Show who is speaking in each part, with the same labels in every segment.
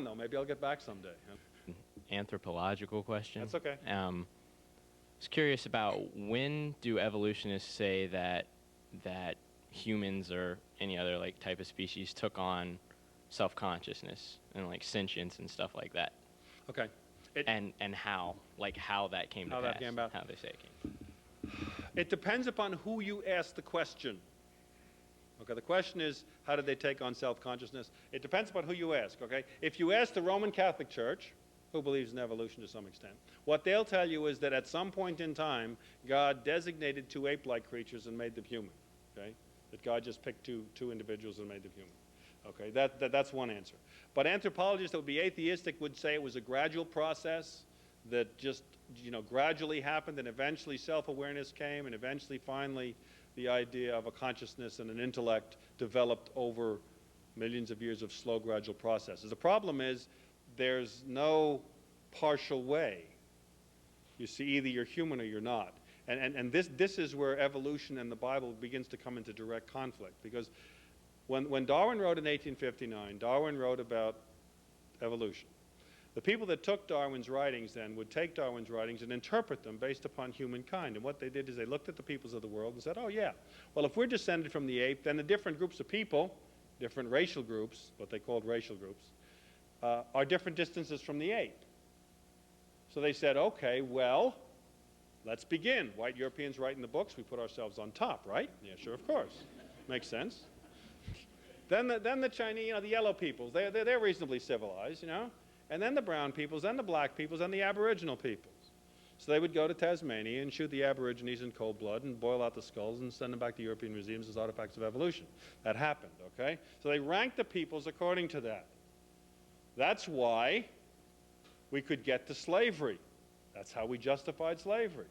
Speaker 1: on, though. Maybe I'll get back someday.
Speaker 2: Anthropological question.
Speaker 1: That's okay.
Speaker 2: I was curious about, when do evolutionists say that humans or any other like type of species took on self-consciousness and like sentience and stuff like that?
Speaker 1: Okay.
Speaker 2: And how that came to pass?
Speaker 1: How that came about?
Speaker 2: How they say it came.
Speaker 1: It depends upon who you ask the question. Okay, the question is, how did they take on self-consciousness? It depends upon who you ask, okay? If you ask the Roman Catholic Church, who believes in evolution to some extent, what they'll tell you is that at some point in time, God designated two ape-like creatures and made them human, okay? That God just picked two individuals and made them human. Okay, that's one answer. But anthropologists that would be atheistic would say it was a gradual process that just, gradually happened, and eventually self-awareness came, and eventually, finally, the idea of a consciousness and an intellect developed over millions of years of slow, gradual processes. The problem is there's no partial way. You see, either you're human or you're not. And this is where evolution and the Bible begins to come into direct conflict, because when Darwin wrote in 1859, Darwin wrote about evolution. The people that took Darwin's writings then would take Darwin's writings and interpret them based upon humankind. And what they did is they looked at the peoples of the world and said, oh yeah, well, if we're descended from the ape, then the different groups of people, different racial groups, what they called racial groups, are different distances from the ape. So they said, okay, well, let's begin. White Europeans write in the books, we put ourselves on top, right? Yeah, sure, of course. Makes sense. Then the Chinese, the yellow peoples, they're reasonably civilized, And then the brown peoples, then the black peoples, and the Aboriginal peoples. So they would go to Tasmania and shoot the Aborigines in cold blood and boil out the skulls and send them back to European museums as artifacts of evolution. That happened, okay? So they ranked the peoples according to that. That's why we could get to slavery. That's how we justified slavery.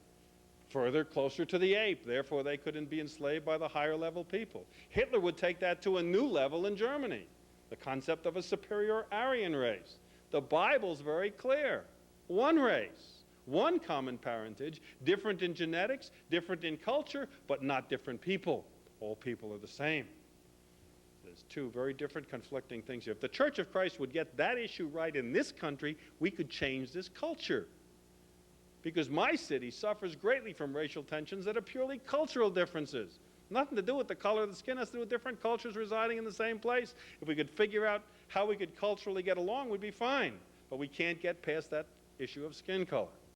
Speaker 1: Further, closer to the ape. Therefore, they couldn't be enslaved by the higher level people. Hitler would take that to a new level in Germany. The concept of a superior Aryan race. The Bible's very clear. One race, one common parentage, different in genetics, different in culture, but not different people. All people are the same. There's two very different conflicting things here. If the Church of Christ would get that issue right in this country, we could change this culture. Because my city suffers greatly from racial tensions that are purely cultural differences. Nothing to do with the color of the skin, has to do with different cultures residing in the same place. If we could figure out how we could culturally get along, we'd be fine. But we can't get past that issue of skin color.